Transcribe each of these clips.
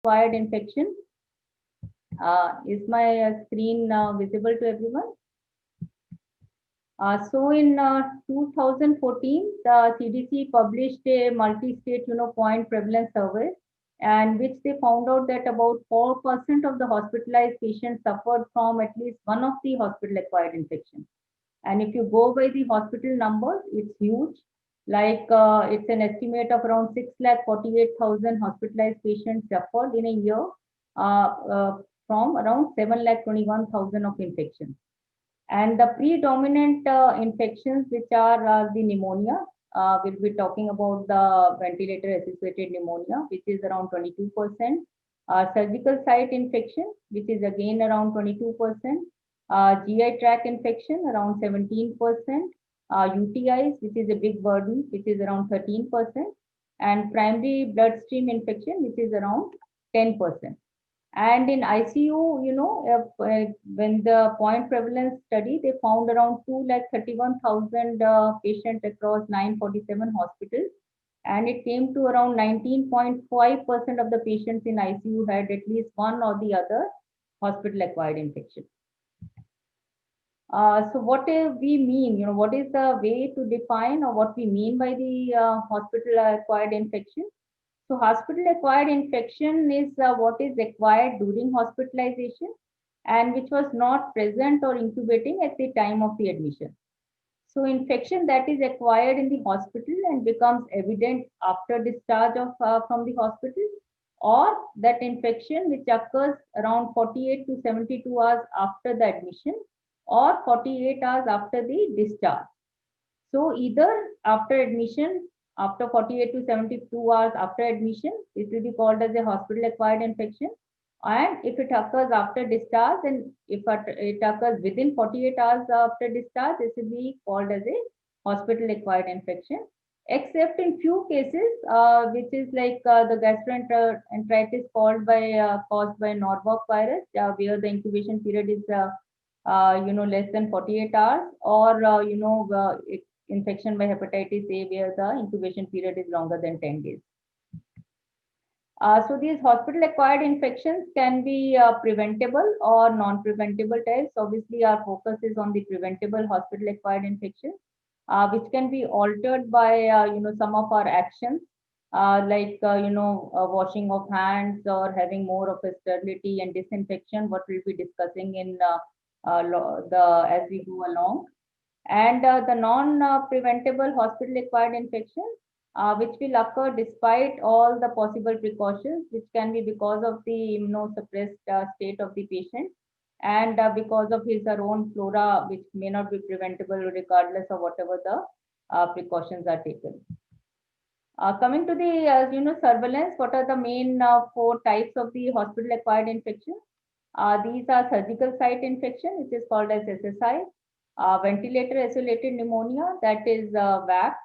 acquired infection. Is my screen visible to everyone? So in 2014, the CDC published a multi-state, point prevalence survey, and which they found out that about 4% of the hospitalized patients suffered from at least one of the hospital-acquired infections. And if you go by the hospital numbers, it's huge. Like it's an estimate of around 6,48,000 hospitalized patients suffered in a year from around 7,21,000 of infections. And the predominant infections, which are the pneumonia, we'll be talking about the ventilator-associated pneumonia, which is around 22%. Surgical site infection, which is again around 22%. GI tract infection, around 17%. UTIs, which is a big burden, which is around 13%. And primary bloodstream infection, which is around 10%. And in ICU, when the point prevalence study, they found around 2,31,000 patients across 947 hospitals. And it came to around 19.5% of the patients in ICU had at least one or the other hospital-acquired infection. So what do we mean? What is the way to define or what we mean by the hospital-acquired infection? So hospital-acquired infection is what is acquired during hospitalization and which was not present or incubating at the time of the admission. So infection that is acquired in the hospital and becomes evident after discharge from the hospital, or that infection which occurs around 48 to 72 hours after the admission or 48 hours after the discharge. So either after admission, after 48 to 72 hours after admission, it will be called as a hospital-acquired infection. And if it occurs after discharge, and if it occurs within 48 hours after discharge, this will be called as a hospital-acquired infection. Except in few cases, which is like the gastroenteritis caused by Norwalk virus, where the incubation period is less than 48 hours, or infection by hepatitis A, where the incubation period is longer than 10 days. So these hospital-acquired infections can be preventable or non-preventable types. Obviously, our focus is on the preventable hospital-acquired infections, which can be altered by some of our actions, like washing of hands or having more of a sterility and disinfection, what we'll be discussing in as we go along. And the non-preventable hospital-acquired infections, which will occur despite all the possible precautions, which can be because of the immunosuppressed state of the patient, and because of his or own flora, which may not be preventable regardless of whatever the precautions are taken. Coming to the surveillance, what are the main 4 types of the hospital-acquired infection? These are surgical site infection, which is called as SSI, ventilator-associated pneumonia, that is VAP,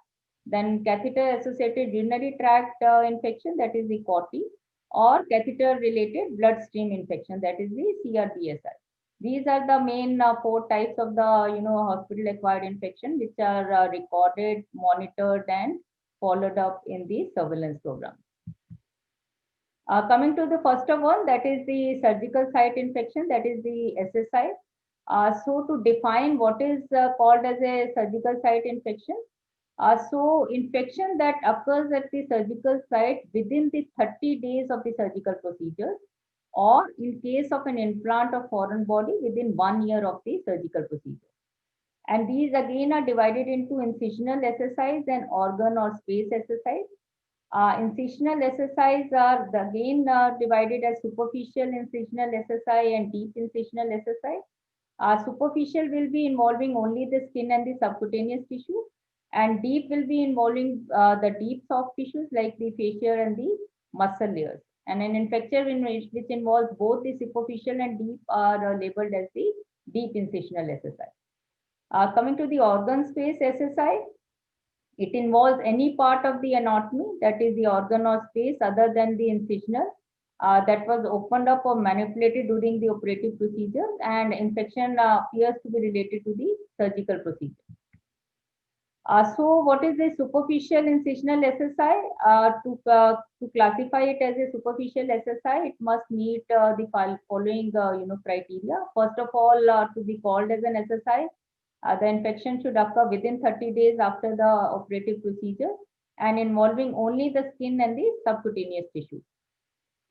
then catheter-associated urinary tract infection, that is the COTI, or catheter-related bloodstream infection, that is the CRBSI. These are the main 4 types of the hospital-acquired infection, which are recorded, monitored, and followed up in the surveillance program. Coming to the first of all, that is the surgical site infection, that is the SSI. So to define what is called as a surgical site infection, so infection that occurs at the surgical site within the 30 days of the surgical procedure, or in case of an implant of foreign body within 1 year of the surgical procedure. And these again are divided into incisional SSIs and organ or space SSIs. Incisional SSIs are again divided as superficial incisional SSI and deep incisional SSI. Superficial will be involving only the skin and the subcutaneous tissue, and deep will be involving the deep soft tissues like the fascia and the muscle layers. And an infection which involves both the superficial and deep are labeled as the deep incisional SSI. Coming to the organ space SSI, it involves any part of the anatomy, that is the organ or space other than the incisional, that was opened up or manipulated during the operative procedure, and infection appears to be related to the surgical procedure. So what is the superficial incisional SSI? To classify it as a superficial SSI, it must meet the following criteria. First of all, to be called as an SSI, the infection should occur within 30 days after the operative procedure and involving only the skin and the subcutaneous tissue.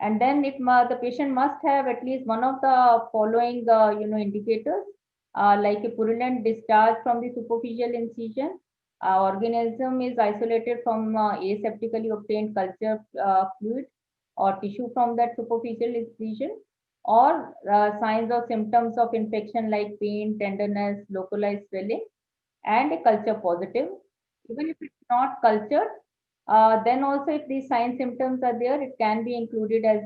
And then the patient must have at least one of the following indicators, like a purulent discharge from the superficial incision, organism is isolated from aseptically obtained culture fluid or tissue from that superficial incision, or signs or symptoms of infection like pain, tenderness, localized swelling, and a culture positive. Even if it's not cultured, then also if these sign symptoms are there, it can be included as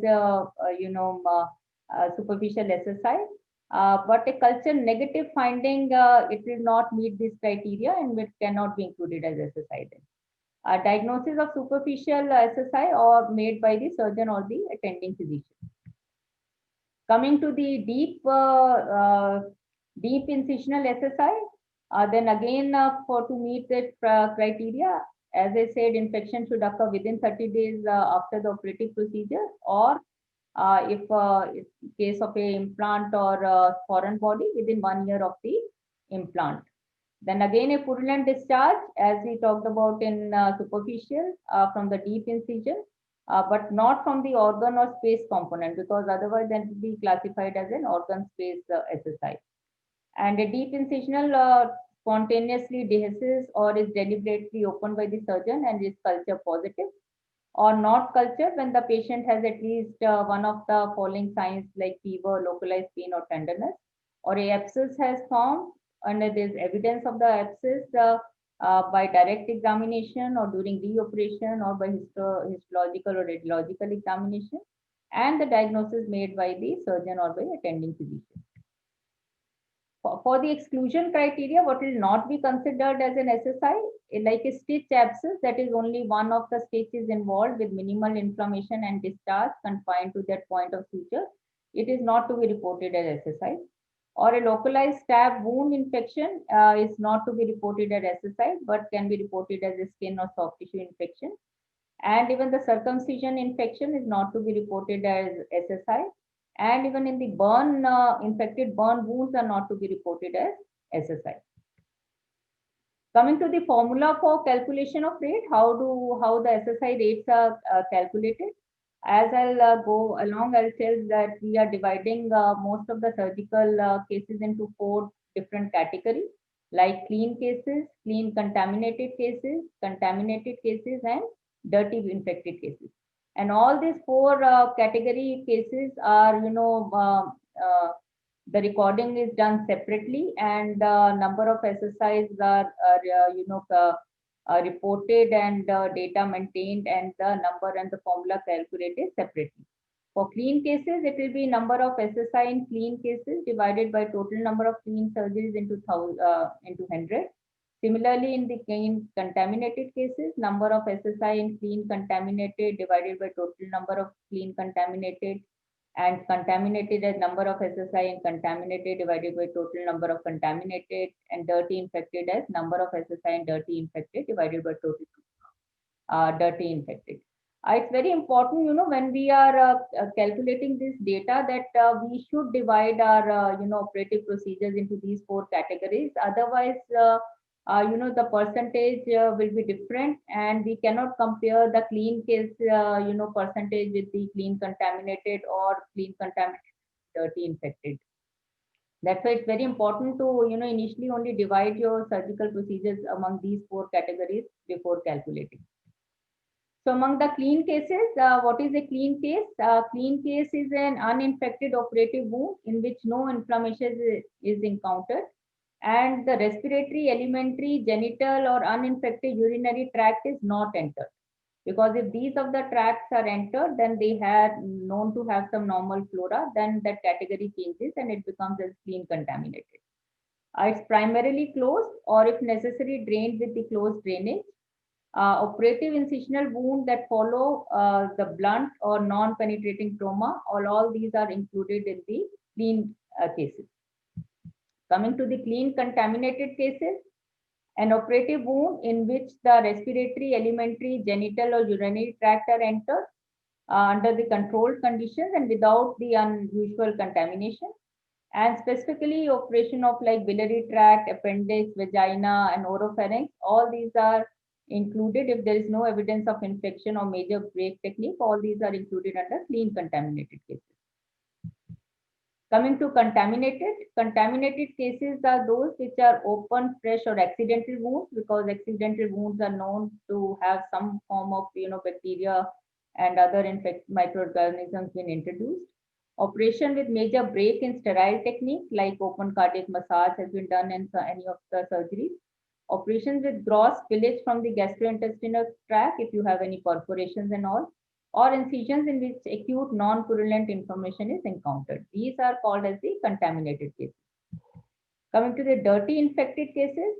superficial SSI. But a culture negative finding, it will not meet this criteria and it cannot be included as SSI then. Diagnosis of superficial SSI or made by the surgeon or the attending physician. Coming to the deep incisional SSI, then again to meet that criteria, as I said, infection should occur within 30 days after the operative procedure, or if in case of a implant or foreign body, within 1 year of the implant. Then again a purulent discharge, as we talked about in superficial, from the deep incision, but not from the organ or space component, because otherwise then it will be classified as an organ space SSI. And a deep incisional spontaneously dehisces or is deliberately opened by the surgeon and is culture positive, or not cultured when the patient has at least one of the following signs like fever, localized pain or tenderness, or a abscess has formed and there is evidence of the abscess by direct examination or during reoperation or by histological or radiological examination, and the diagnosis made by the surgeon or by attending physician. For the exclusion criteria, what will not be considered as an SSI, like a stitch abscess, that is only one of the stitches involved with minimal inflammation and discharge confined to that point of suture, it is not to be reported as SSI. Or a localized stab wound infection is not to be reported as SSI, but can be reported as a skin or soft tissue infection. And even the circumcision infection is not to be reported as SSI. And even in the infected burn wounds are not to be reported as SSI. Coming to the formula for calculation of rate, how the SSI rates are calculated. As I'll go along, I'll tell that we are dividing most of the surgical cases into 4 different categories, like clean cases, clean contaminated cases, and dirty infected cases. And all these 4 category cases are, the recording is done separately, and number of SSIs are reported and data maintained, and the number and the formula calculated separately. For clean cases, it will be number of SSI in clean cases divided by total number of clean surgeries into 100. Similarly, in the clean contaminated cases, number of SSI in clean contaminated divided by total number of clean contaminated, and contaminated as number of SSI in contaminated divided by total number of contaminated, and dirty infected as number of SSI in dirty infected divided by total dirty infected. It's very important, when we are calculating this data, that we should divide our, operative procedures into these 4 categories. Otherwise, the percentage will be different, and we cannot compare the clean case, percentage with the clean contaminated or clean contaminated dirty infected. That's why it's very important to, initially only divide your surgical procedures among these 4 categories before calculating. So among the clean cases, what is a clean case? Clean case is an uninfected operative wound in which no inflammation is encountered, and the respiratory, alimentary, genital or uninfected urinary tract is not entered. Because if these of the tracts are entered, then they are known to have some normal flora, then that category changes and it becomes as clean contaminated. It's primarily closed, or if necessary, drained with the closed drainage. Operative incisional wound that follow the blunt or non-penetrating trauma, all these are included in the clean cases. Coming to the clean contaminated cases, An operative wound in which the respiratory, alimentary, genital or urinary tract are entered under the controlled conditions and without the unusual contamination. And specifically operation of like biliary tract, appendix, vagina and oropharynx, all these are included if there is no evidence of infection or major break technique. All these are included under clean contaminated cases. Coming to contaminated cases are those which are open, fresh or accidental wounds, because accidental wounds are known to have some form of bacteria and other microorganisms been introduced. Operation with major break in sterile technique like open cardiac massage has been done in any of the surgeries. Operations with gross spillage from the gastrointestinal tract if you have any perforations and all, or incisions in which acute non-purulent inflammation is encountered. These are called as the contaminated cases. Coming to the dirty infected cases,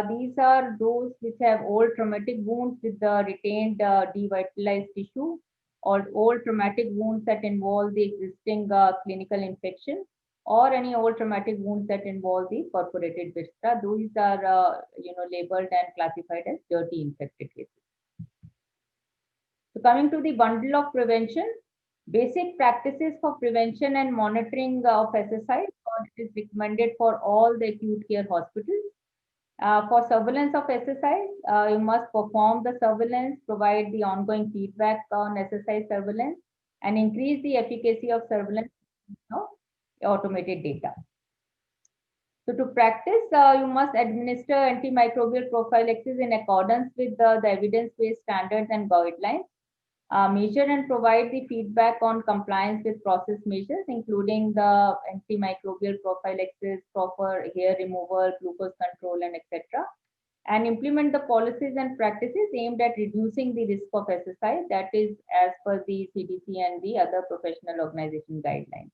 these are those which have old traumatic wounds with the retained devitalized tissue, or old traumatic wounds that involve the existing clinical infection, or any old traumatic wounds that involve the perforated viscera. These are labeled and classified as dirty infected cases. So coming to the bundle of prevention, basic practices for prevention and monitoring of SSI. It is recommended for all the acute care hospitals. For surveillance of SSI, you must perform the surveillance, provide the ongoing feedback on SSI surveillance, and increase the efficacy of surveillance automated data. So to practice, you must administer antimicrobial prophylaxis in accordance with the evidence-based standards and guidelines. Measure and provide the feedback on compliance with process measures, including the antimicrobial prophylaxis, proper hair removal, glucose control, and etc. And implement the policies and practices aimed at reducing the risk of SSI, that is as per the CDC and the other professional organization guidelines.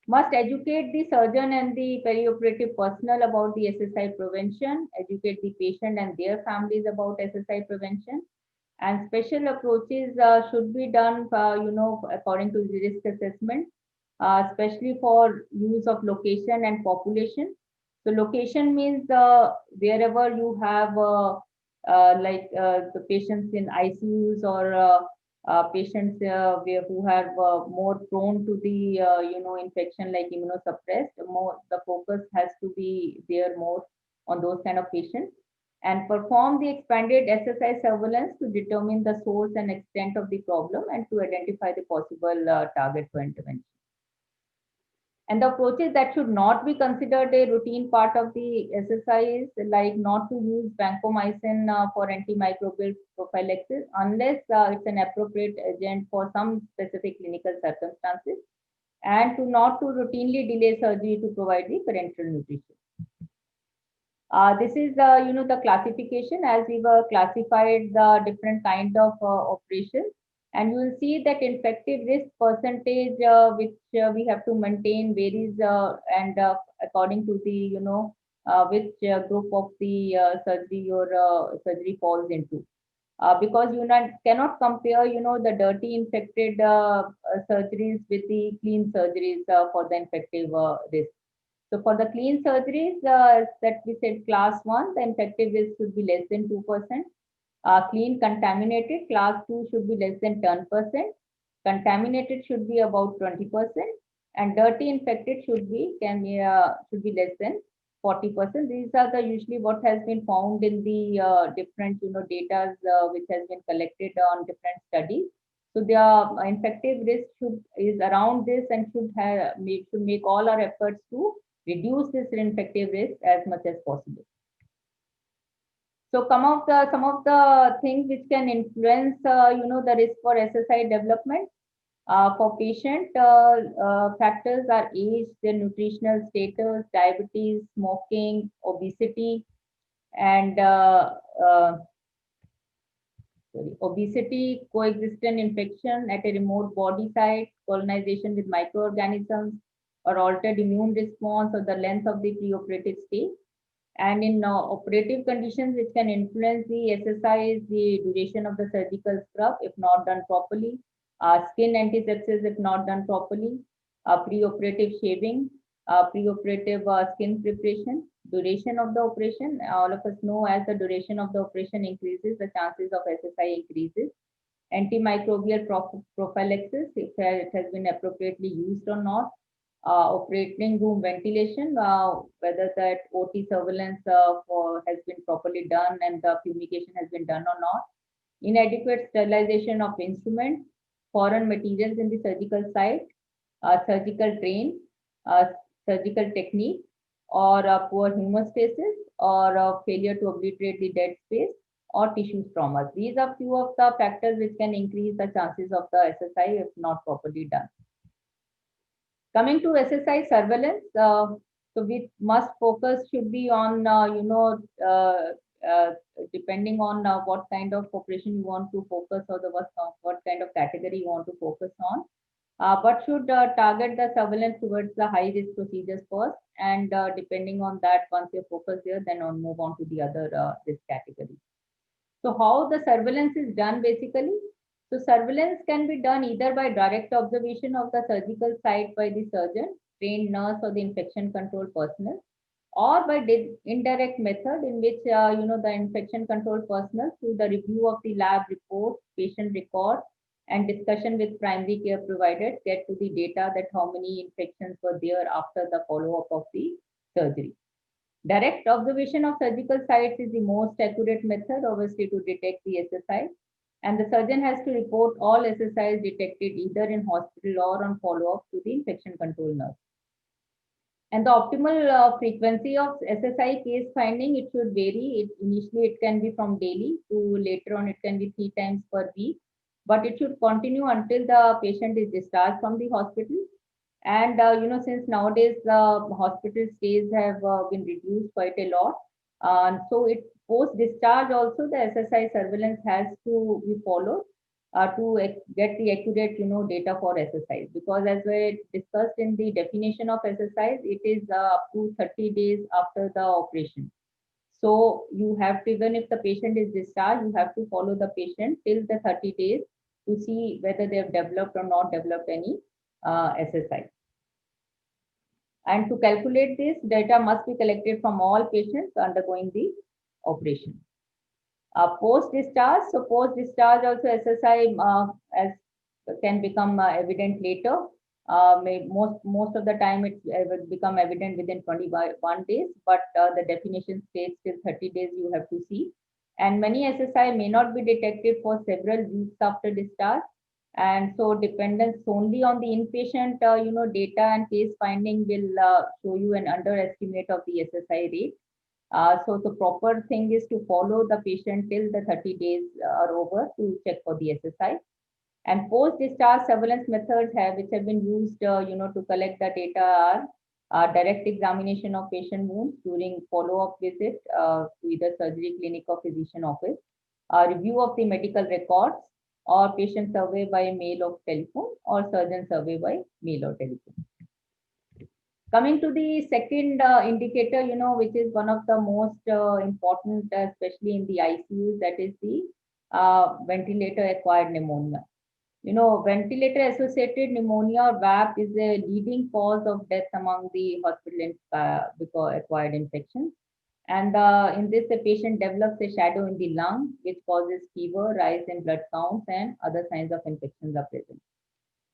Must educate the surgeon and the perioperative personnel about the SSI prevention, educate the patient and their families about SSI prevention. And special approaches should be done, according to the risk assessment, especially for use of location and population. So location means wherever you have the patients in ICUs or patients who have more prone to the infection like immunosuppressed. More the focus has to be there more on those kind of patients. And perform the expanded SSI surveillance to determine the source and extent of the problem and to identify the possible target for intervention. And the approaches that should not be considered a routine part of the SSI is like not to use vancomycin for antimicrobial prophylaxis unless it's an appropriate agent for some specific clinical circumstances, and to not to routinely delay surgery to provide the parenteral nutrition. This is the classification as we were classified the different kind of operations, and you will see that infective risk percentage which we have to maintain varies and according to the which group of the surgery your surgery falls into. Because you cannot compare the dirty infected surgeries with the clean surgeries for the infective risk. So for the clean surgeries that we said class 1, the infective risk should be less than 2%. Clean contaminated class 2 should be less than 10%. Contaminated should be about 20%, and dirty infected should be less than 40%. These are the usually what has been found in the different data which has been collected on different studies. So the infective risk is around this and should make all our efforts to reduce this infective risk as much as possible. So some of the things which can influence the risk for SSI development for patient factors are age, their nutritional status, diabetes, smoking, obesity, and obesity, coexistent infection at a remote body site, colonization with microorganisms, or altered immune response, or the length of the preoperative stay. And in operative conditions which can influence the SSI is the duration of the surgical scrub if not done properly, skin antisepsis if not done properly, preoperative shaving, preoperative skin preparation, duration of the operation. All of us know as the duration of the operation increases, the chances of SSI increases. Antimicrobial prophylaxis, if it has been appropriately used or not. Operating room ventilation, whether that OT surveillance has been properly done and the fumigation has been done or not. Inadequate sterilization of instruments, foreign materials in the surgical site, surgical train, uh, surgical technique, or poor hemostasis, or failure to obliterate the dead space, or tissue traumas. These are few of the factors which can increase the chances of the SSI if not properly done. Coming to SSI surveillance, so we must focus should be on, depending on what kind of operation you want to focus or what kind of category you want to focus on. But should target the surveillance towards the high risk procedures first, and depending on that, once you focus there, then on move on to the other risk category. So how the surveillance is done basically? So surveillance can be done either by direct observation of the surgical site by the surgeon, trained nurse, or the infection control personnel, or by indirect method in which the infection control personnel, through the review of the lab report, patient record, and discussion with primary care providers, get to the data that how many infections were there after the follow-up of the surgery. Direct observation of surgical sites is the most accurate method, obviously, to detect the SSI. And the surgeon has to report all SSIs detected either in hospital or on follow-up to the infection control nurse. And the optimal frequency of SSI case finding, it should vary. Initially, it can be from daily to later on, it can be 3 times per week. But it should continue until the patient is discharged from the hospital. And, since nowadays the hospital stays have been reduced quite a lot. So it post-discharge also, the SSI surveillance has to be followed to get the accurate, data for SSIs. Because as we discussed in the definition of SSIs, it is up to 30 days after the operation. So you have to, even if the patient is discharged, you have to follow the patient till the 30 days to see whether they have developed or not developed any SSI. And to calculate this, data must be collected from all patients undergoing the operation. Post-discharge, so post-discharge also SSI as can become evident later. Most of the time it will become evident within 21 days, but the definition states till 30 days you have to see. And many SSI may not be detected for several weeks after discharge. And so dependence only on the inpatient, data and case finding will show you an underestimate of the SSI rate. So the proper thing is to follow the patient till the 30 days are over to check for the SSI. And post-discharge surveillance methods which have been used, to collect the data are direct examination of patient wounds during follow-up visit to either surgery clinic or physician office, review of the medical records, or patient survey by mail or telephone, or surgeon survey by mail or telephone. Coming to the second indicator, which is one of the most important, especially in the ICUs, that is the ventilator-acquired pneumonia. Ventilator-associated pneumonia, or VAP, is a leading cause of death among the hospital-acquired infections. And in this, the patient develops a shadow in the lung, which causes fever, rise in blood counts, and other signs of infections are present.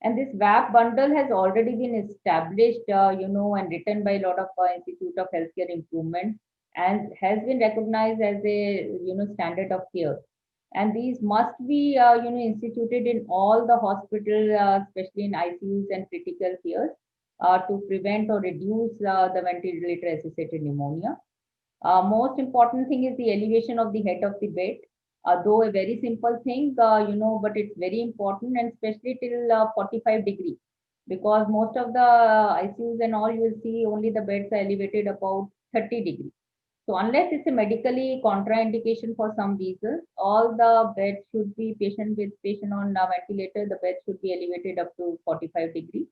And this VAP bundle has already been established, and written by a lot of Institute of Healthcare Improvement, and has been recognized as a, standard of care. And these must be, instituted in all the hospitals, especially in ICUs and critical cares, to prevent or reduce the ventilator-associated pneumonia. Most important thing is the elevation of the head of the bed. Though a very simple thing, but it's very important, and especially till 45 degrees, because most of the ICUs and all, you will see only the beds are elevated about 30 degrees. So unless it's a medically contraindication for some reasons, all the beds should be patient on ventilator, the bed should be elevated up to 45 degrees.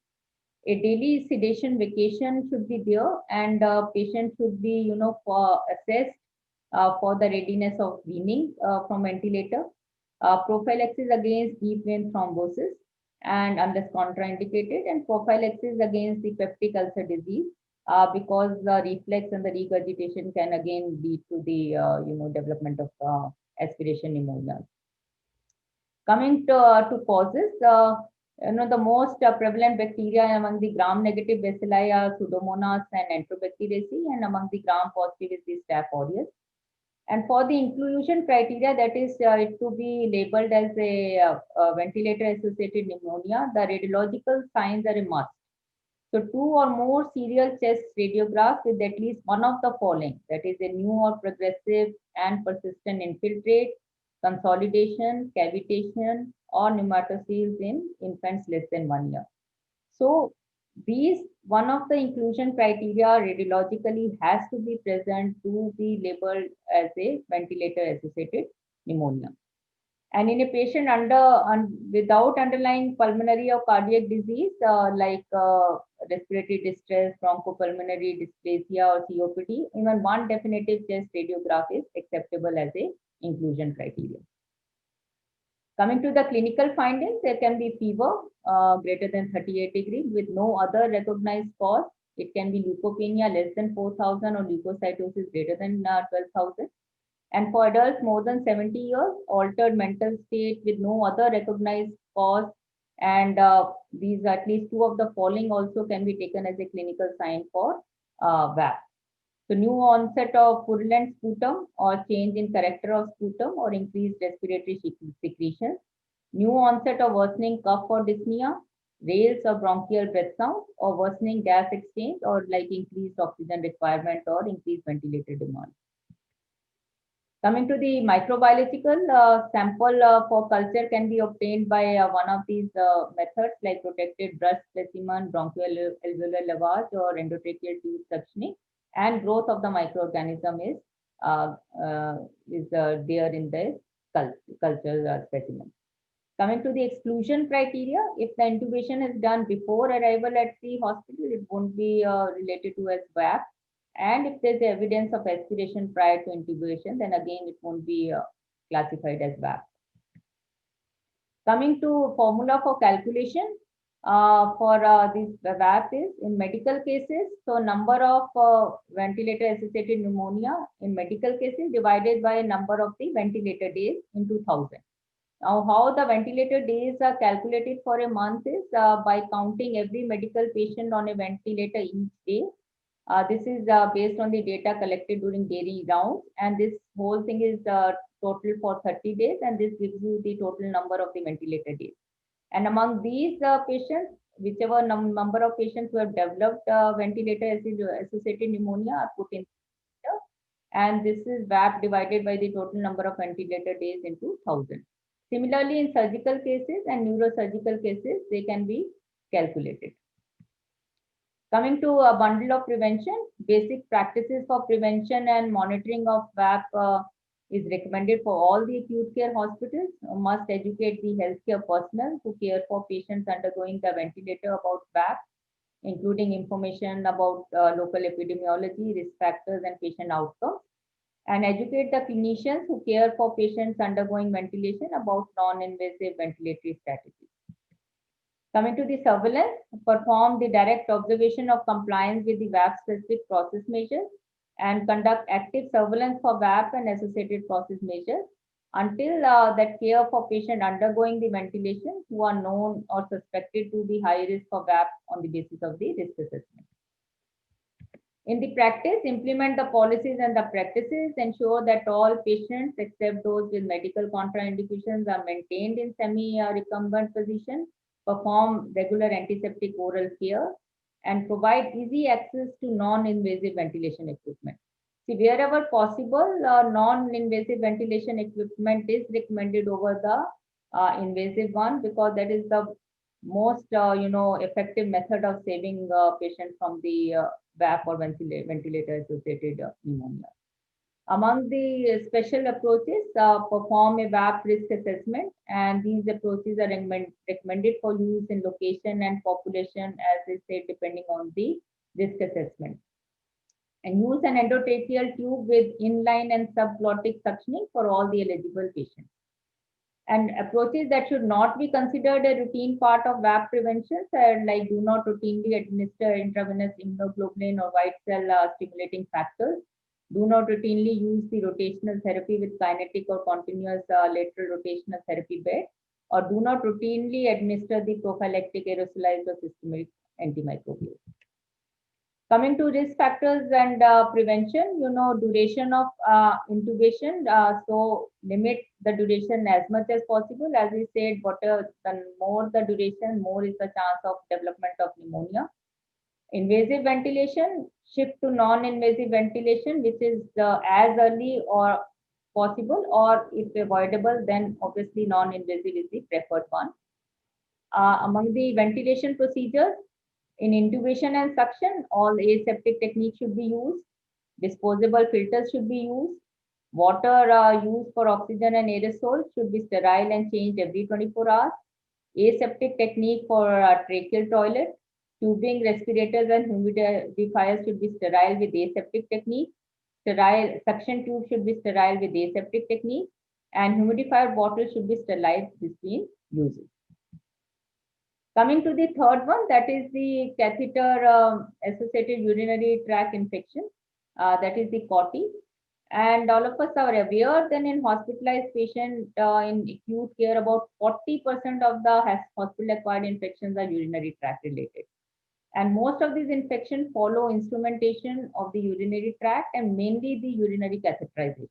A daily sedation vacation should be there, and patient should be, assessed for the readiness of weaning from ventilator. Prophylaxis against deep vein thrombosis, and unless contraindicated, and prophylaxis against the peptic ulcer disease, because the reflex and the regurgitation can again lead to the development of aspiration pneumonia. Coming to causes, the most prevalent bacteria among the gram-negative bacilli are Pseudomonas and Enterobacteriaceae, and among the gram-positive is the Staph aureus. And for the inclusion criteria, that is it to be labeled as a ventilator-associated pneumonia, the radiological signs are a must. So 2 or more serial chest radiographs with at least one of the following, that is a new or progressive and persistent infiltrate, consolidation, cavitation, or pneumatoceles in infants less than 1 year. So these, one of the inclusion criteria radiologically has to be present to be labeled as a ventilator-associated pneumonia. And in a patient without underlying pulmonary or cardiac disease, like respiratory distress, bronchopulmonary dysplasia, or COPD, even one definitive chest radiograph is acceptable as a inclusion criteria. Coming to the clinical findings, there can be fever greater than 38 degrees with no other recognized cause. It can be leukopenia less than 4,000 or leukocytosis greater than 12,000. And for adults more than 70 years, altered mental state with no other recognized cause. And these, at least 2 of the following also can be taken as a clinical sign for VAP. So new onset of purulent sputum or change in character of sputum or increased respiratory secretions. New onset of worsening cough or dyspnea, rales or bronchial breath sound, or worsening gas exchange, or like increased oxygen requirement or increased ventilator demand. Coming to the microbiological sample for culture can be obtained by one of these methods like protected brush specimen, bronchoalveolar lavage, or endotracheal tube suctioning, and growth of the microorganism is there in the culture specimen. Coming to the exclusion criteria, if the intubation is done before arrival at the hospital, it won't be related to as VAP. And if there's evidence of aspiration prior to intubation, then again it won't be classified as VAP. Coming to formula for calculation for this VAP is in medical cases, so number of ventilator-associated pneumonia in medical cases divided by number of the ventilator days into 1,000. Now, how the ventilator days are calculated for a month is by counting every medical patient on a ventilator each day. This is based on the data collected during daily rounds, and this whole thing is total for 30 days, and this gives you the total number of the ventilator days. And among these patients, whichever number of patients who have developed ventilator-associated pneumonia are put in, and this is VAP divided by the total number of ventilator days into 1,000. Similarly, in surgical cases and neurosurgical cases, they can be calculated. Coming to a bundle of prevention, basic practices for prevention and monitoring of VAP is recommended for all the acute care hospitals. Must educate the healthcare personnel who care for patients undergoing the ventilator about VAP, including information about local epidemiology, risk factors, and patient outcomes. And educate the clinicians who care for patients undergoing ventilation about non-invasive ventilatory strategies. Coming to the surveillance, perform the direct observation of compliance with the VAP-specific process measures and conduct active surveillance for VAP and associated process measures until that care for patient undergoing the ventilation who are known or suspected to be high risk for VAP on the basis of the risk assessment. In the practice, implement the policies and the practices, ensure that all patients except those with medical contraindications are maintained in semi-recumbent position, perform regular antiseptic oral care, and provide easy access to non-invasive ventilation equipment. See, wherever possible, non-invasive ventilation equipment is recommended over the invasive one, because that is the most effective method of saving patients from the VAP or ventilator-associated pneumonia. Among the special approaches, perform a VAP risk assessment, and these approaches are recommended for use in location and population, as I said, depending on the risk assessment. And use an endotracheal tube with inline and subglottic suctioning for all the eligible patients. And approaches that should not be considered a routine part of VAP prevention are like do not routinely administer intravenous immunoglobulin or white cell stimulating factors. Do not routinely use the rotational therapy with kinetic or continuous lateral rotational therapy bed, or do not routinely administer the prophylactic aerosolized or systemic antimicrobial. Coming to risk factors and prevention, duration of intubation. So limit the duration as much as possible. As we said, the more the duration, more is the chance of development of pneumonia. Invasive ventilation, shift to non-invasive ventilation, which is as early or possible, or if avoidable, then obviously non-invasive is the preferred one. Among the ventilation procedures, in intubation and suction, all aseptic techniques should be used. Disposable filters should be used. Water used for oxygen and aerosol should be sterile and changed every 24 hours. Aseptic technique for tracheal toilet. Tubing, respirators, and humidifiers should be sterile with aseptic technique. Sterile suction tube should be sterile with aseptic technique. And humidifier bottle should be sterilized between uses. Coming to the third one, that is the catheter associated urinary tract infection, that is the COTI. And all of us are aware that in hospitalized patients in acute care, about 40% of the hospital-acquired infections are urinary tract related. And most of these infections follow instrumentation of the urinary tract and mainly the urinary catheterization.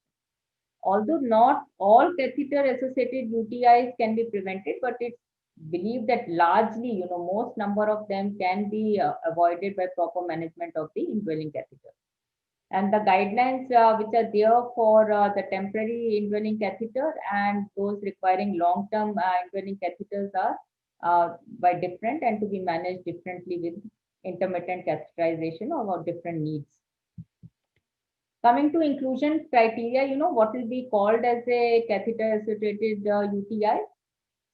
Although not all catheter-associated UTIs can be prevented, but it's believed that largely, most number of them can be avoided by proper management of the indwelling catheter. And the guidelines which are there for the temporary indwelling catheter and those requiring long-term indwelling catheters are by different and to be managed differently with intermittent catheterization or different needs. Coming to inclusion criteria, what will be called as a catheter-associated UTI.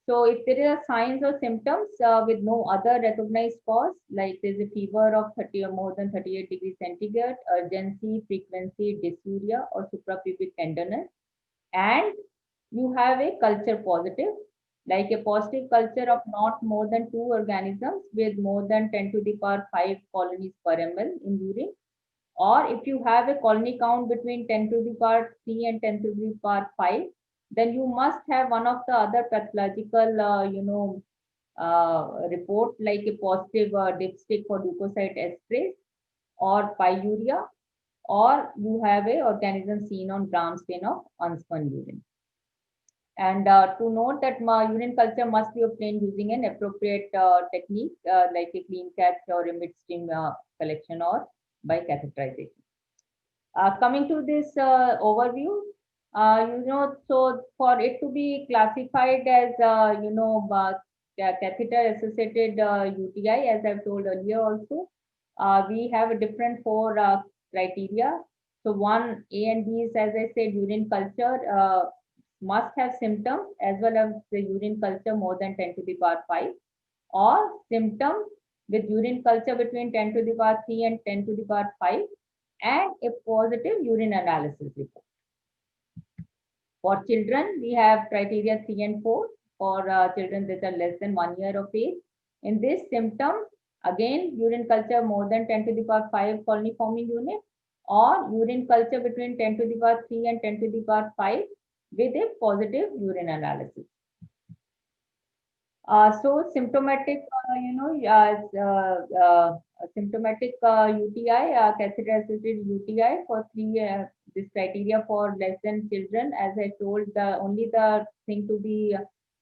So if there are signs or symptoms with no other recognized cause, like there's a fever of 30 or more than 38 degrees centigrade, urgency, frequency, dysuria, or suprapubic tenderness, and you have a culture positive, like a positive culture of not more than 2 organisms with more than 10 to the power 5 colonies per ml in urine, or if you have a colony count between 10 to the power 3 and 10 to the power 5, then you must have one of the other pathological, report like a positive dipstick for leukocyte esterase or pyuria, or you have a organism seen on gram stain of unspun urine. And to note that urine culture must be obtained using an appropriate technique like a clean catch or a midstream collection or by catheterization. Coming to this overview, so for it to be classified as, catheter-associated UTI, as I've told earlier also, we have a different 4 criteria. So 1, A and B is, as I said, urine culture must have symptoms as well as the urine culture more than 10 to the power 5, or symptoms with urine culture between 10 to the power 3 and 10 to the power 5, and a positive urine analysis report. For children, we have criteria 3 and 4 for children that are less than 1 year of age. In this symptom, again, urine culture more than 10 to the power 5 colony forming unit, or urine culture between 10 to the power 3 and 10 to the power 5 with a positive urine analysis. So symptomatic, symptomatic UTI, catheter-associated UTI for 3, this criteria for less than children, as I told, only the thing to be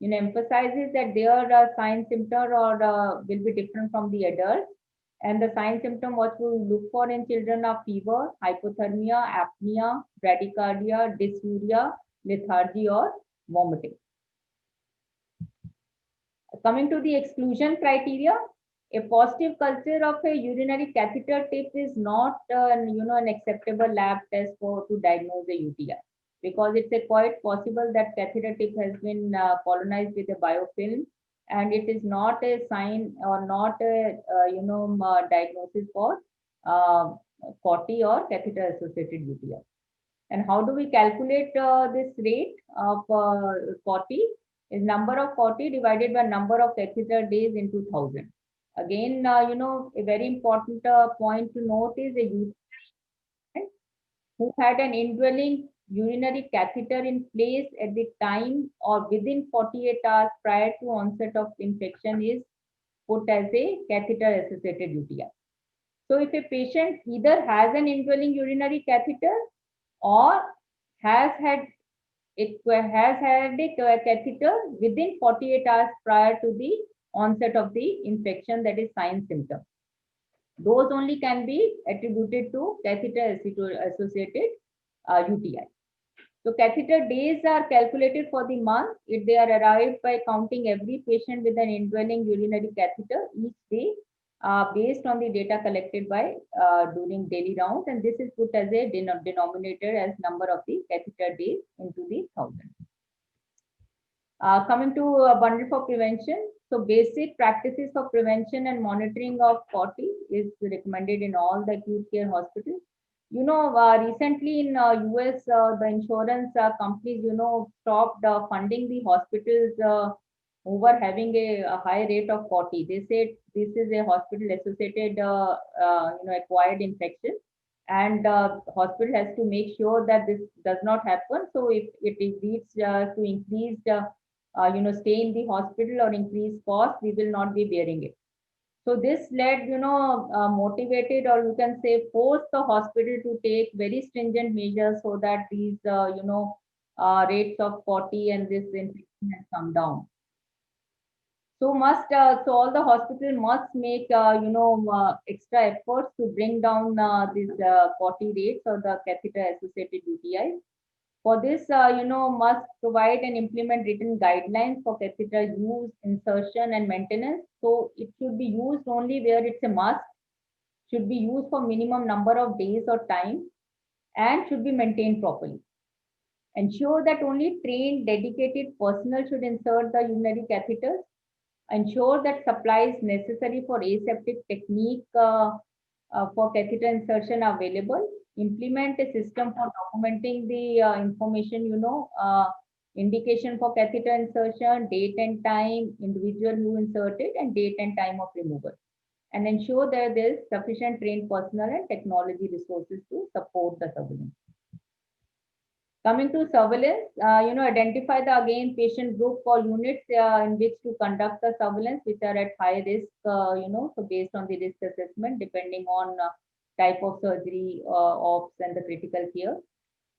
emphasized is that their sign symptom or will be different from the adults. And the sign symptom what we look for in children are fever, hypothermia, apnea, bradycardia, dysuria, lethargy, or vomiting. Coming to the exclusion criteria, a positive culture of a urinary catheter tip is not, an acceptable lab test to diagnose a UTI, because it's quite possible that catheter tip has been colonized with a biofilm, and it is not a sign or not a diagnosis for COTI or catheter-associated UTI. And how do we calculate this rate of COTI? is number of 40 divided by number of catheter days into 1000. Again, a very important point to note is a user who had an indwelling urinary catheter in place at the time or within 48 hours prior to onset of infection is put as a catheter associated UTI. So if a patient either has an indwelling urinary catheter or has had a catheter within 48 hours prior to the onset of the infection, that is sign symptom, those only can be attributed to catheter associated UTI. So catheter days are calculated for the month. If they are arrived by counting every patient with an indwelling urinary catheter each day, based on the data collected by during daily rounds, and this is put as a denominator as number of the catheter days into the 1000. Coming to a bundle for prevention. So basic practices for prevention and monitoring of COTY is recommended in all the acute care hospitals. Recently in US, the insurance companies, stopped funding the hospitals over having a high rate of COTY. They said this is a hospital-associated, acquired infection, and hospital has to make sure that this does not happen. So if it leads to increased stay in the hospital or increased cost, we will not be bearing it. So this led, motivated, or you can say forced the hospital to take very stringent measures so that these, rates of 40 and this infection has come down. So so all the hospital must make, extra efforts to bring down these 40 rates or the catheter associated UTIs. For this, must provide and implement written guidelines for catheter use, insertion, and maintenance. So it should be used only where it's a must, should be used for minimum number of days or time, and should be maintained properly. Ensure that only trained, dedicated personnel should insert the urinary catheters. Ensure that supplies necessary for aseptic technique for catheter insertion are available. Implement a system for documenting the information, indication for catheter insertion, date and time, individual who inserted, and date and time of removal. And ensure that there is sufficient trained personnel and technology resources to support the surveillance. Coming to surveillance, identify the again patient group or units in which to conduct the surveillance, which are at high risk, so based on the risk assessment, depending on type of surgery, ops, and the critical care.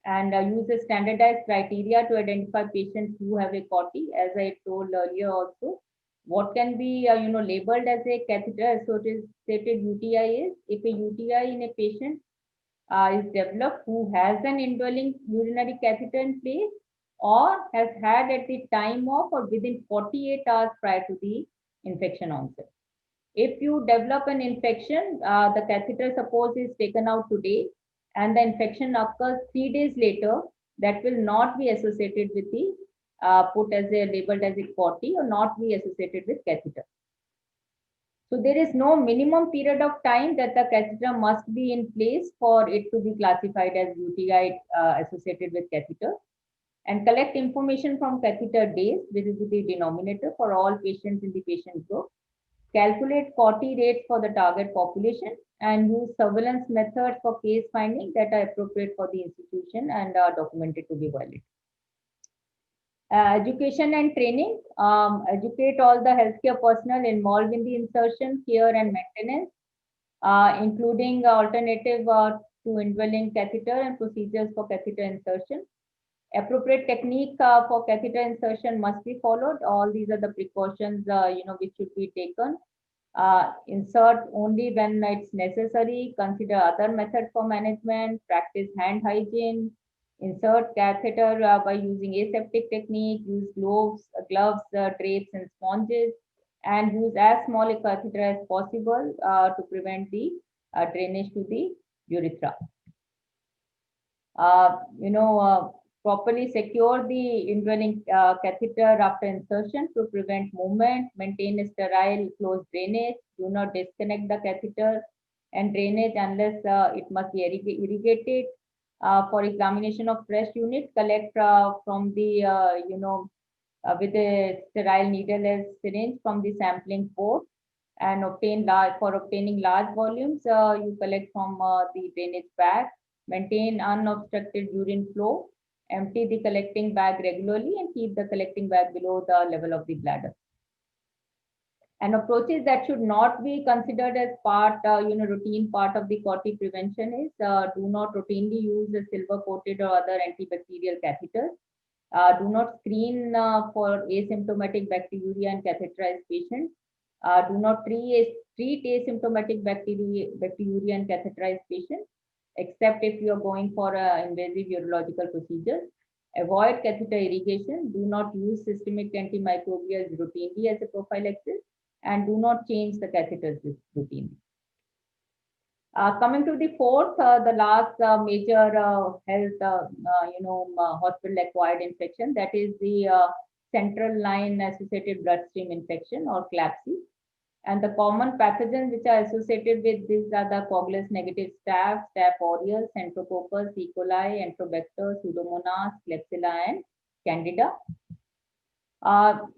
And use a standardized criteria to identify patients who have a COTY, as I told earlier also. What can be, labeled as a catheter associated UTI is if a UTI in a patient is developed who has an indwelling urinary catheter in place or has had at the time of or within 48 hours prior to the infection onset. If you develop an infection, the catheter suppose is taken out today and the infection occurs 3 days later, that will not be associated with the put as a labeled as a COTY or not be associated with catheter. So there is no minimum period of time that the catheter must be in place for it to be classified as UTI associated with catheter. And collect information from catheter days, which is the denominator for all patients in the patient group. Calculate COTY rates for the target population and use surveillance methods for case finding that are appropriate for the institution and are documented to be valid. Education and training. Educate all the healthcare personnel involved in the insertion, care, and maintenance, including alternative to indwelling catheter and procedures for catheter insertion. Appropriate technique for catheter insertion must be followed. All these are the precautions, which should be taken. Insert only when it's necessary. Consider other methods for management. Practice hand hygiene. Insert catheter by using aseptic technique. Use gloves, drapes, and sponges. And use as small a catheter as possible to prevent the drainage to the urethra. Properly secure the indwelling catheter after insertion to prevent movement. Maintain a sterile closed drainage. Do not disconnect the catheter and drainage unless it must be irrigated. For examination of fresh unit, collect from the with a sterile needle as syringe from the sampling port, and obtaining large volumes, you collect from the drainage bag, maintain unobstructed urine flow, empty the collecting bag regularly, and keep the collecting bag below the level of the bladder. And approaches that should not be considered as routine part of the CORTI prevention is do not routinely use a silver-coated or other antibacterial catheters. Do not screen for asymptomatic bacteriuria in catheterized patients. Do not treat asymptomatic bacteriuria in catheterized patients, except if you are going for invasive urological procedures. Avoid catheter irrigation. Do not use systemic antimicrobials routinely as a prophylaxis, and do not change the catheters routinely. Coming to the fourth, the last major health, hospital-acquired infection, that is the central line associated bloodstream infection, or CLABSI. And the common pathogens which are associated with these are the Coagulous negative staph, Staph aureus, Enterococcus, E. coli, Enterobacter, Pseudomonas, Klebsiella, and Candida.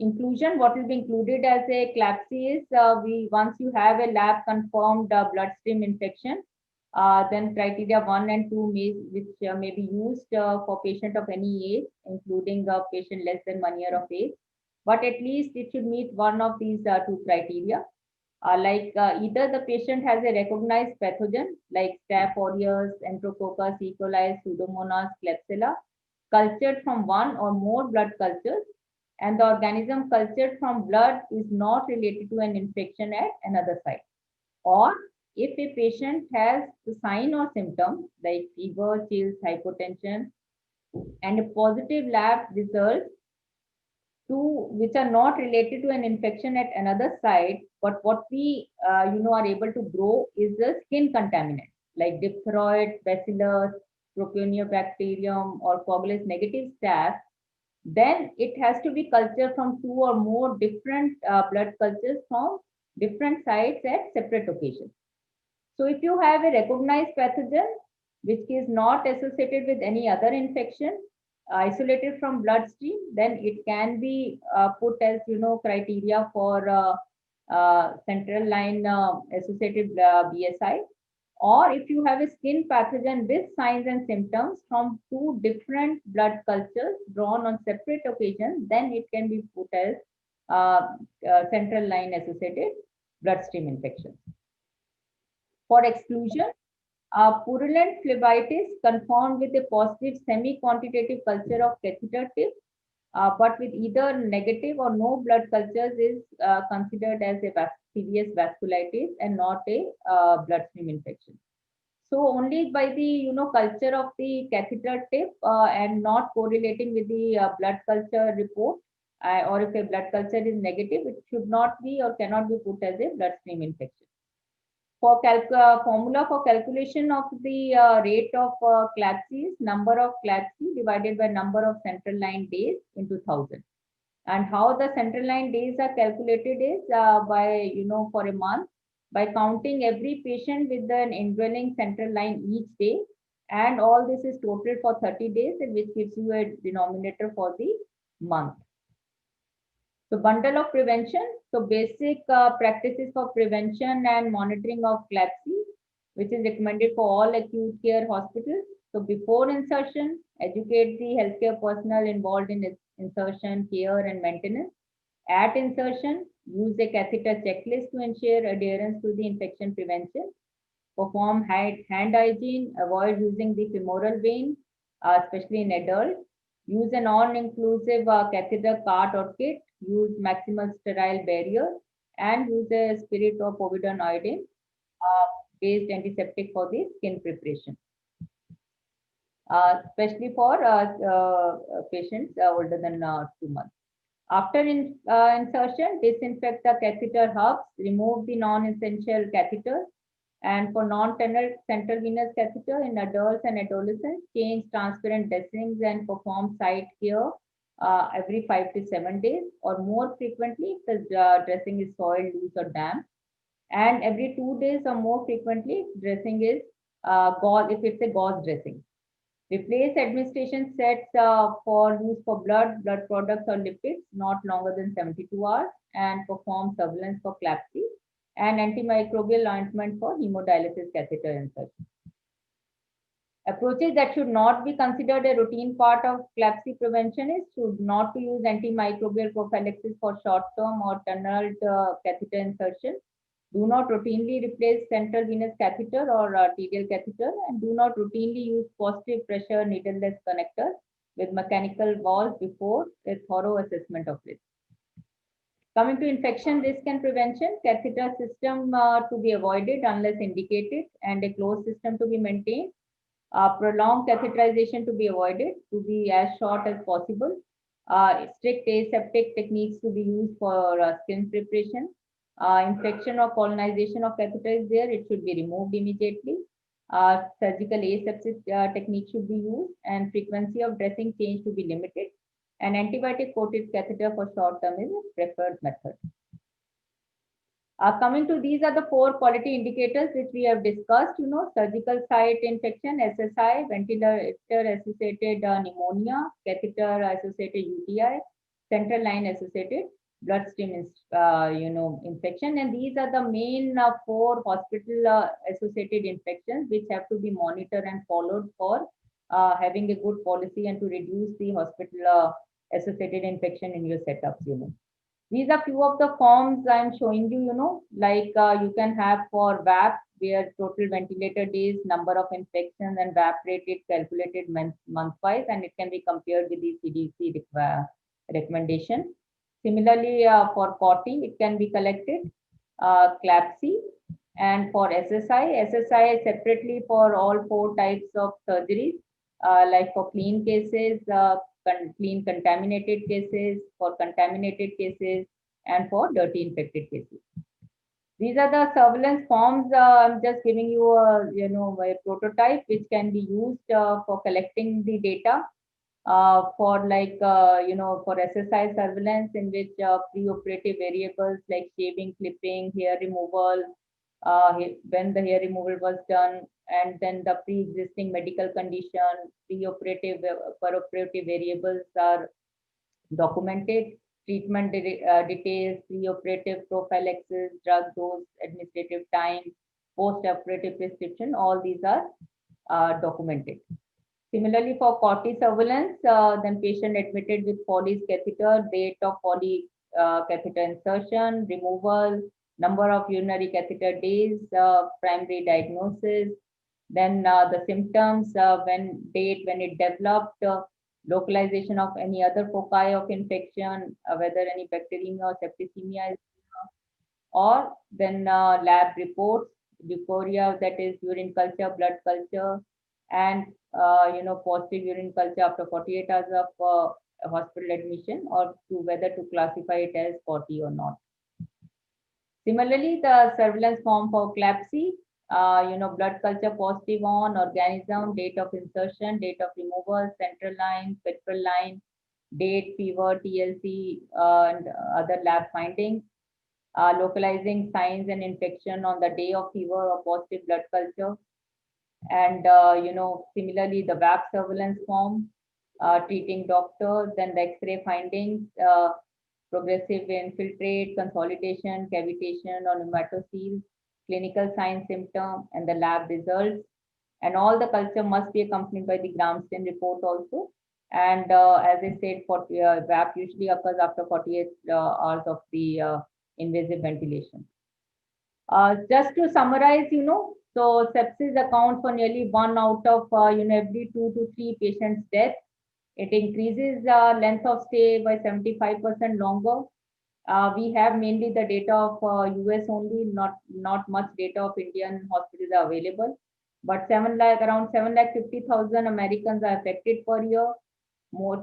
Inclusion, what will be included as a CLABSI is once you have a lab confirmed bloodstream infection, then criteria 1 and 2 which may be used for patient of any age, including a patient less than 1 year of age. But at least it should meet one of these two criteria. Either the patient has a recognized pathogen like Staph aureus, Enterococcus, E. coli, Pseudomonas, Klebsiella, cultured from one or more blood cultures, and the organism cultured from blood is not related to an infection at another site. Or if a patient has the sign or symptom like fever, chills, hypotension, and a positive lab result which are not related to an infection at another site, but what we are able to grow is the skin contaminant like diphtheroid, bacillus, propionibacterium, or Coagulous negative staph, then it has to be cultured from 2 or more different blood cultures from different sites at separate occasions. So if you have a recognized pathogen which is not associated with any other infection, isolated from bloodstream, then it can be put as criteria for central line associated BSI. Or if you have a skin pathogen with signs and symptoms from 2 different blood cultures drawn on separate occasions, then it can be put as central line associated bloodstream infections. For exclusion, purulent phlebitis confirmed with a positive semi-quantitative culture of catheter tip, but with either negative or no blood cultures is considered as a serious vasculitis and not a bloodstream infection. So only by the culture of the catheter tip and not correlating with the blood culture report, or if a blood culture is negative, it should not be or cannot be put as a bloodstream infection. For formula for calculation of the rate of CLABSI is number of CLABSI divided by number of central line days into 1000. And how the central line days are calculated is by for a month, by counting every patient with an indwelling central line each day, and all this is total for 30 days, which gives you a denominator for the month. So bundle of prevention. So basic practices for prevention and monitoring of CLABSI, which is recommended for all acute care hospitals. So before insertion, educate the healthcare personnel involved in insertion, care, and maintenance. At insertion, use a catheter checklist to ensure adherence to the infection prevention. Perform hand hygiene, avoid using the femoral vein, especially in adults. Use a non-inclusive catheter cart or kit. Use maximal sterile barrier, and use a spirit or povidone iodine based antiseptic for the skin preparation, especially for patients older than 2 months. After insertion, disinfect the catheter hubs, remove the non-essential catheters, and for non-central venous catheter in adults and adolescents, change transparent dressings and perform site care every 5 to 7 days, or more frequently if the dressing is soiled, loose, or damp, and every 2 days or more frequently if dressing is gauze, if it's a gauze dressing. Replace administration sets for use for blood products or lipids not longer than 72 hours, and perform surveillance for CLABSI and antimicrobial ointment for hemodialysis catheter insertion. Approaches that should not be considered a routine part of CLABSI prevention is should not to use antimicrobial prophylaxis for short-term or tunneled catheter insertion. Do not routinely replace central venous catheter or arterial catheter, and do not routinely use positive pressure needleless connector with mechanical valve before a thorough assessment of risk. Coming to infection risk and prevention, catheter system to be avoided unless indicated, and a closed system to be maintained. Prolonged catheterization to be avoided, to be as short as possible. Strict aseptic techniques to be used for skin preparation. Infection or colonization of catheter is there, it should be removed immediately. Surgical aseptic technique should be used, and frequency of dressing change to be limited. An antibiotic coated catheter for short term is a preferred method. Coming to these are the 4 quality indicators which we have discussed, surgical site infection, SSI, ventilator associated pneumonia, catheter associated UTI, central line associated bloodstream, infection. And these are the main 4 hospital associated infections which have to be monitored and followed for having a good policy and to reduce the hospital associated infection in your setups, These are few of the forms I'm showing you, like you can have for VAP, where total ventilator days, number of infections, and VAP rate is calculated month-wise, and it can be compared with the CDC recommendation. Similarly, for COTI, it can be collected, CLABSI, and for SSI separately for all 4 types of surgeries, like for clean cases, clean contaminated cases, for contaminated cases, and for dirty infected cases. These are the surveillance forms. I'm just giving you a prototype which can be used for collecting the data for for SSI surveillance, in which pre-operative variables like shaving, clipping, hair removal, when the hair removal was done, and then the pre-existing medical condition, pre-operative, per-operative variables are documented, treatment details, pre-operative prophylaxis, drug dose, administrative time, post-operative prescription, all these are documented. Similarly, for COTI surveillance, then patient admitted with Foley's catheter, date of Foley catheter insertion, removal, number of urinary catheter days, primary diagnosis, then the symptoms, when it developed, localization of any other foci of infection, whether any bacteremia or septicemia is, or then lab reports, leukorrhea, that is urine culture, blood culture, and positive urine culture after 48 hours of hospital admission, or to whether to classify it as COTI or not. Similarly, the surveillance form for CLABSI, blood culture positive on organism, date of insertion, date of removal, central line, peripheral line, date, fever, TLC, and other lab findings, localizing signs and infection on the day of fever or positive blood culture. And, similarly, the VAP surveillance form, treating doctor, then the X-ray findings, progressive infiltrate, consolidation, cavitation, or pneumatoceles, clinical signs, symptom, and the lab results. And all the culture must be accompanied by the Gram-Stain report also. And as I said, VAP usually occurs after 48 hours of the invasive ventilation. Just to summarize, so sepsis accounts for nearly 1 out of every 2 to 3 patients' death. It increases length of stay by 75% longer. We have mainly the data of US only, not much data of Indian hospitals are available. But around 750,000 Americans are affected per year.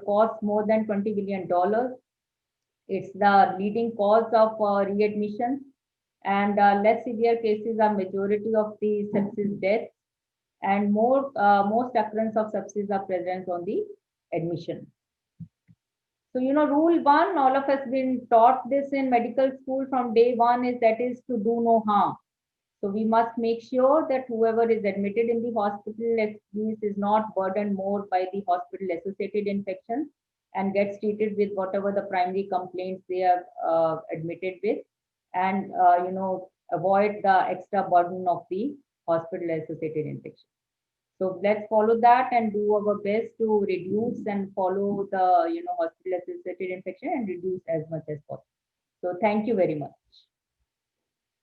Costs more than $20 billion. It's the leading cause of readmission, and less severe cases are majority of the sepsis deaths, and most occurrence of sepsis are present on the admission. So, rule 1, all of us been taught this in medical school from day 1, is that is to do no harm. So we must make sure that whoever is admitted in the hospital at least is not burdened more by the hospital associated infections and gets treated with whatever the primary complaints they are admitted with, and avoid the extra burden of the hospital associated infection. So let's follow that and do our best to reduce and follow the hospital associated infection and reduce as much as possible. So thank you very much.